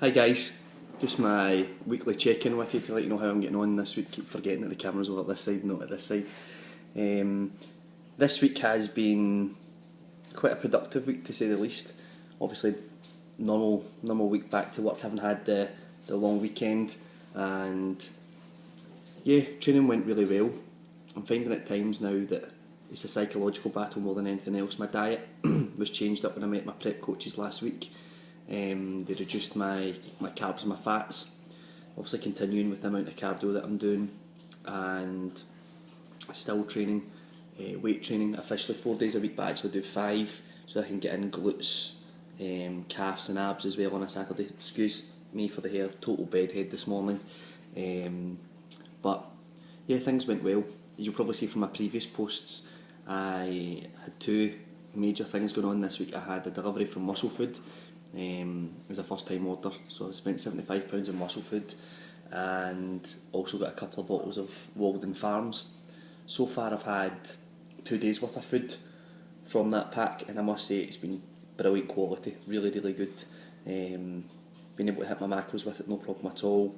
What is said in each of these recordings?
Hi guys, just my weekly check-in with you to let you know how I'm getting on this week. Keep forgetting that the camera's over this side, not at this side. This week has been quite a productive week to say the least. Obviously, normal week back to work, having had the long weekend, and yeah, training went really well. I'm finding at times now that it's a psychological battle more than anything else. My diet was changed up when I met my prep coaches last week. They reduced my carbs and my fats, obviously continuing with the amount of cardio that I'm doing, and still training, weight training officially 4 days a week, but I actually do 5 so I can get in glutes, calves and abs as well on a Saturday. Excuse me for the hair, total bedhead this morning, but yeah, things went well. As you'll probably see from my previous posts, I had 2 major things going on this week. I had a delivery from Muscle Food as a first time order, so I spent £75 on Muscle Food, and also got a couple of bottles of Walden Farms. So far I've had 2 days worth of food from that pack, and I must say it's been brilliant quality, really good. Been able to hit my macros with it, no problem at all,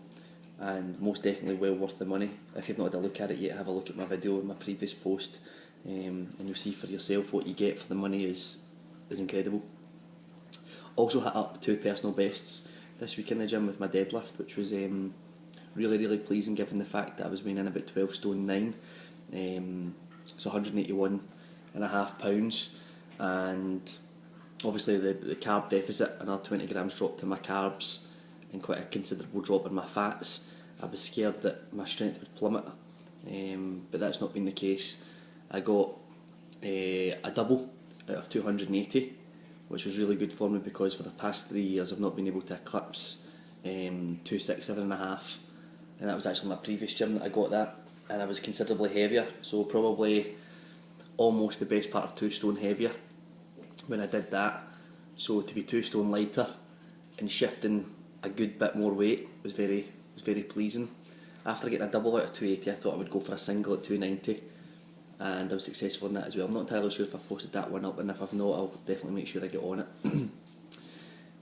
and most definitely well worth the money. If you've not had a look at it yet, have a look at my video in my previous post, and you'll see for yourself what you get for the money is incredible. Also hit up 2 personal bests this week in the gym with my deadlift, which was really pleasing given the fact that I was weighing in about 12 stone 9, so 181.5 pounds, and obviously the carb deficit, another 20 grams drop to my carbs and quite a considerable drop in my fats. I was scared that my strength would plummet, but that's not been the case. I got a double out of 280, which was really good for me because for the past 3 years I've not been able to eclipse 267.5, and that was actually my previous gym that I got that, and I was considerably heavier, so probably almost the best part of 2 stone heavier when I did that. So to be 2 stone lighter and shifting a good bit more weight was very pleasing. After getting a double out of 280, I thought I would go for a single at 290, and I was successful in that as well. I'm not entirely sure if I've posted that one up, and if I've not, I'll definitely make sure I get on it.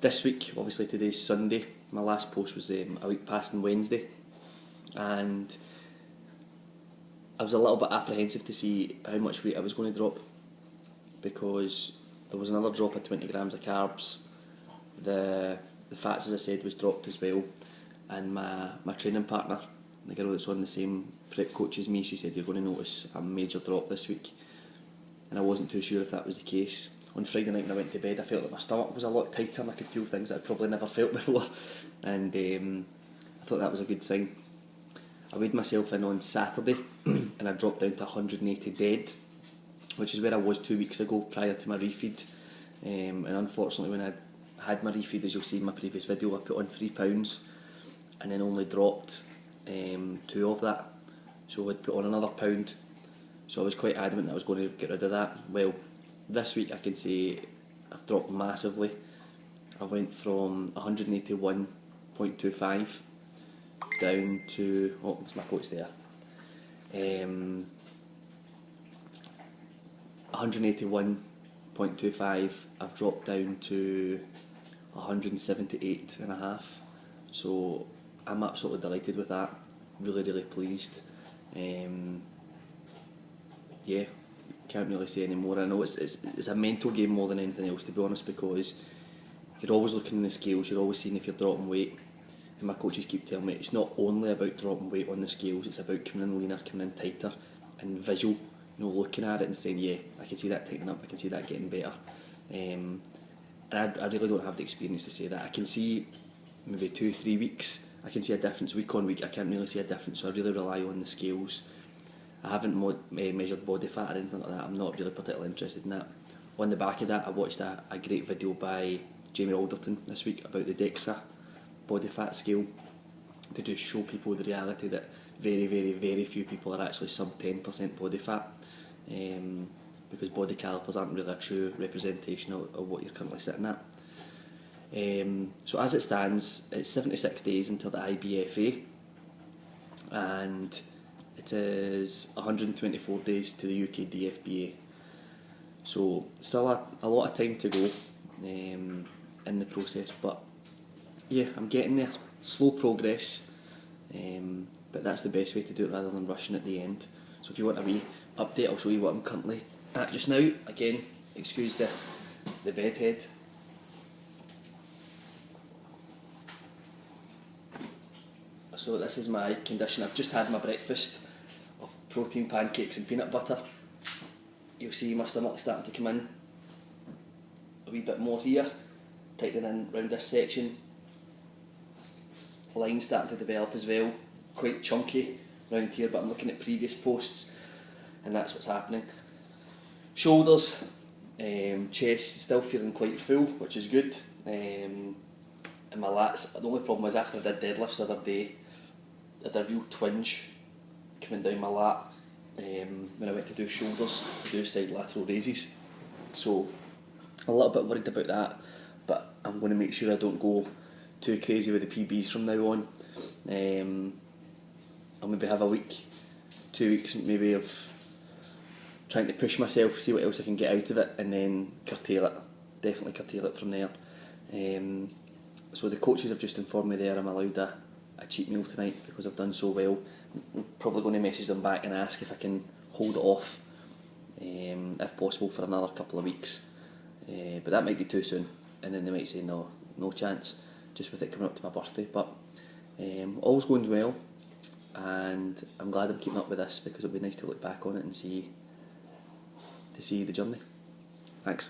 This week, obviously today's Sunday, my last post was a week past on Wednesday, and I was a little bit apprehensive to see how much weight I was going to drop, because there was another drop of 20 grams of carbs. The fats, as I said, was dropped as well, and my training partner, the girl that's on the same prep coach as me, she said you're going to notice a major drop this week, and I wasn't too sure if that was the case. On Friday night when I went to bed, I felt that my stomach was a lot tighter and I could feel things that I'd probably never felt before, and I thought that was a good sign. I weighed myself in on Saturday and I dropped down to 180 dead, which is where I was 2 weeks ago prior to my refeed, and unfortunately when I had my refeed, as you'll see in my previous video, I put on £3 and then only dropped 2 of that, so I'd put on another £1, so I was quite adamant that I was going to get rid of that. Well, this week I can say I've dropped massively. I went from 181.25 down to, oh, there's my quotes there, 181.25, I've dropped down to 178.5, so I'm absolutely delighted with that, really pleased. Yeah, can't really say any more. I know it's a mental game more than anything else, to be honest, because you're always looking in the scales, you're always seeing if you're dropping weight, and my coaches keep telling me it's not only about dropping weight on the scales, it's about coming in leaner, coming in tighter, and visual, looking at it and saying, yeah, I can see that tightening up, I can see that getting better. And I really don't have the experience to say that. I can see maybe 2-3 weeks, I can see a difference week on week. I can't really see a difference, so I really rely on the scales. I haven't measured body fat or anything like that. I'm not really particularly interested in that. On the back of that, I watched a great video by Jamie Alderton this week about the DEXA body fat scale, to just show people the reality that very few people are actually sub 10% body fat, because body calipers aren't really a true representation of what you're currently sitting at. So as it stands, it's 76 days until the IBFA, and it is 124 days to the UK DFBA. So still a lot of time to go in the process, but yeah, I'm getting there. Slow progress, but that's the best way to do it rather than rushing at the end. So if you want a wee update, I'll show you what I'm currently at just now. Again, excuse the bedhead. So this is my condition. I've just had my breakfast of protein pancakes and peanut butter. You'll see my stomach starting to come in a wee bit more here, tightening in round this section. Lines starting to develop as well, quite chunky round here, but I'm looking at previous posts and that's what's happening. Shoulders, chest still feeling quite full, which is good. And my lats, the only problem was after I did deadlifts the other day, I had a real twinge coming down my lat when I went to do shoulders, to do side lateral raises. So a little bit worried about that, but I'm going to make sure I don't go too crazy with the PBs from now on. I'll maybe have a week, 2 weeks maybe of trying to push myself, see what else I can get out of it, and then curtail it. Definitely curtail it from there. So the coaches have just informed me there I'm allowed a cheat meal tonight because I've done so well. I'm probably going to message them back and ask if I can hold it off, if possible, for another couple of weeks. But that might be too soon, and then they might say no chance, just with it coming up to my birthday. But all's going well, and I'm glad I'm keeping up with this because it'll be nice to look back on it and see the journey. Thanks.